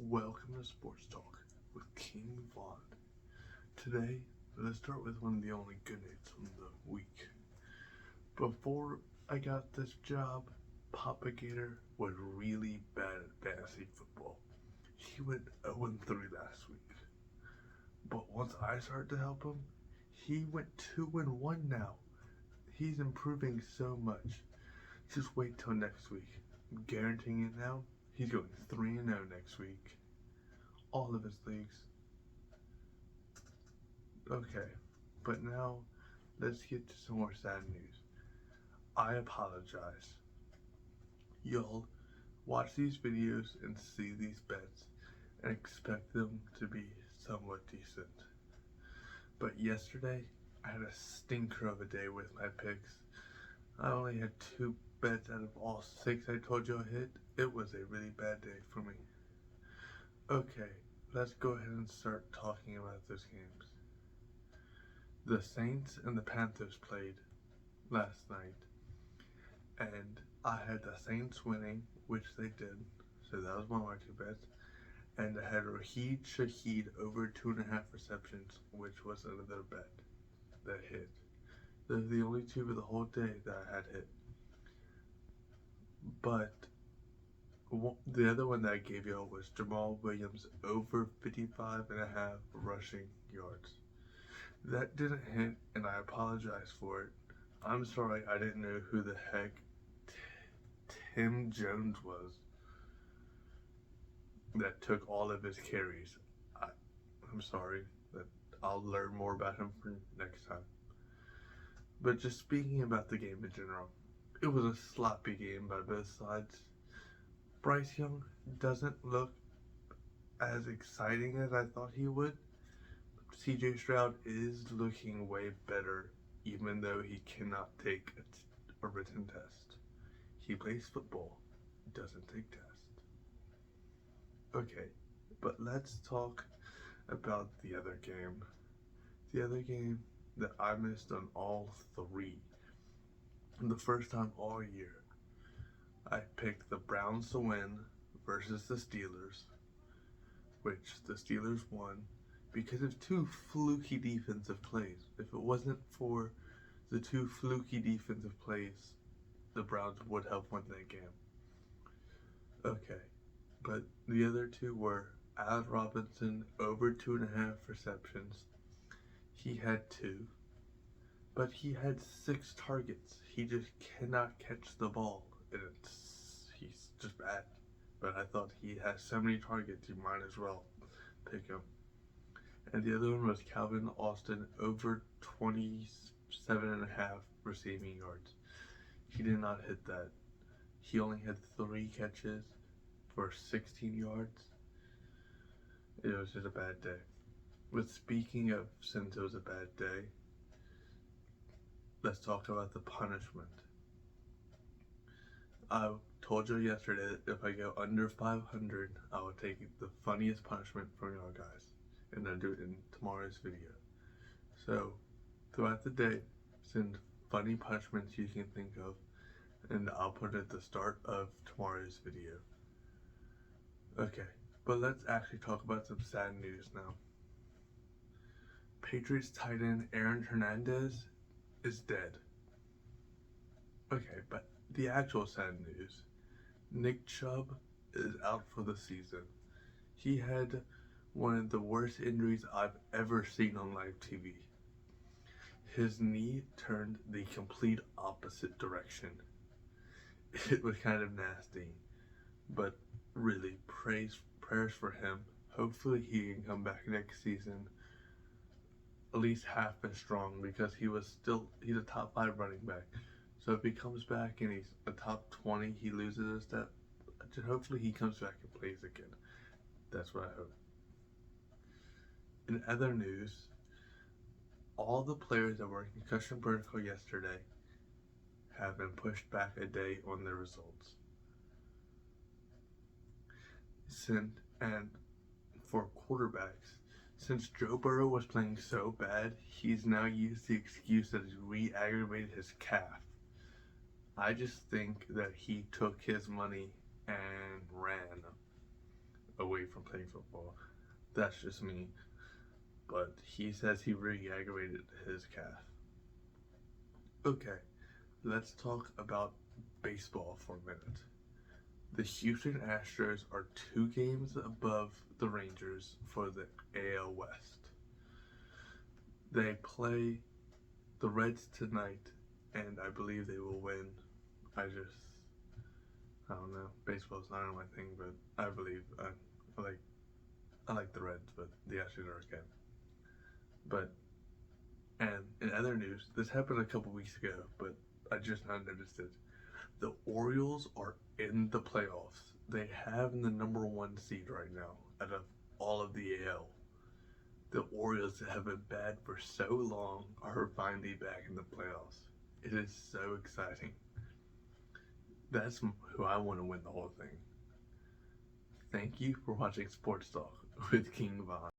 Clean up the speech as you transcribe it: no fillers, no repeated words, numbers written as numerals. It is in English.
Welcome to Sports Talk with King Vaughn. Today, let's start with one of the only good news from the week. Before I got this job, Papa Gator was really bad at fantasy football. He went 0-3 last week. But once I started to help him, he went 2-1 now. He's improving so much. Just wait till next week. I'm guaranteeing it now. He's going 3-0 next week. All of his leagues. Okay, but now let's get to some more sad news. I apologize. Y'all watch these videos and see these bets and expect them to be somewhat decent. But yesterday, I had a stinker of a day with my picks. I only had 2 bets out of all 6 I told you I hit. It was a really bad day for me. Okay, let's go ahead and start talking about those games. The Saints and the Panthers played last night, and I had the Saints winning, which they did, so that was one of my 2 bets, and I had Rashid Shaheed over 2.5 receptions, which was another bet that hit. Those are the only 2 for the whole day that I had hit. But the other one that I gave y'all was Jamal Williams over 55.5 rushing yards. That didn't hit, and I apologize for it. I'm sorry I didn't know who the heck Tim Jones was that took all of his carries. I'm sorry. That I'll learn more about him for next time. But just speaking about the game in general, it was a sloppy game by both sides. Bryce Young doesn't look as exciting as I thought he would. CJ Stroud is looking way better, even though he cannot take a written test. He plays football, doesn't take tests. Okay, but let's talk about the other game. The other game that I missed on all 3. The first time all year. I picked the Browns to win versus the Steelers, which the Steelers won because of 2 fluky defensive plays. If it wasn't for the 2 fluky defensive plays, the Browns would have won that game. Okay, but the other 2 were Allen Robinson over 2.5 receptions. He had 2, but he had 6 targets. He just cannot catch the ball, and he's just bad. But I thought he has so many targets, you might as well pick him. And the other one was Calvin Austin over 27.5 receiving yards. He did not hit that. He only had 3 catches for 16 yards. It was just a bad day. But speaking of, since it was a bad day, let's talk about the punishment. I told you yesterday that if I go under 500, I will take the funniest punishment from y'all guys, and I'll do it in tomorrow's video. So, throughout the day, send funny punishments you can think of, and I'll put it at the start of tomorrow's video. Okay, but let's actually talk about some sad news now. Patriots tight end Aaron Hernandez is dead. Okay, but the actual sad news, Nick Chubb is out for the season. He had one of the worst injuries I've ever seen on live TV. His knee turned the complete opposite direction. It was kind of nasty, but really prayers for him. Hopefully he can come back next season at least half as strong, because he's a top 5 running back. So if he comes back and he's a top 20, he loses a step. Hopefully he comes back and plays again. That's what I hope. In other news, all the players that were in concussion protocol yesterday have been pushed back a day on their results. And for quarterbacks, since Joe Burrow was playing so bad, he's now used the excuse that he re-aggravated his calf. I just think that he took his money and ran away from playing football. That's just me. But he says he re-aggravated his calf. Okay, let's talk about baseball for a minute. The Houston Astros are 2 games above the Rangers for the AL West. They play the Reds tonight, and I believe they will win. I don't know. Baseball's not my thing, but I believe I like the Reds, but the Astros are okay. But and in other news, this happened a couple weeks ago, but I just now noticed it. The Orioles are in the playoffs. They have the number 1 seed right now out of all of the AL. The Orioles that have been bad for so long are finally back in the playoffs. It is so exciting. That's who I want to win the whole thing. Thank you for watching Sports Talk with King Von.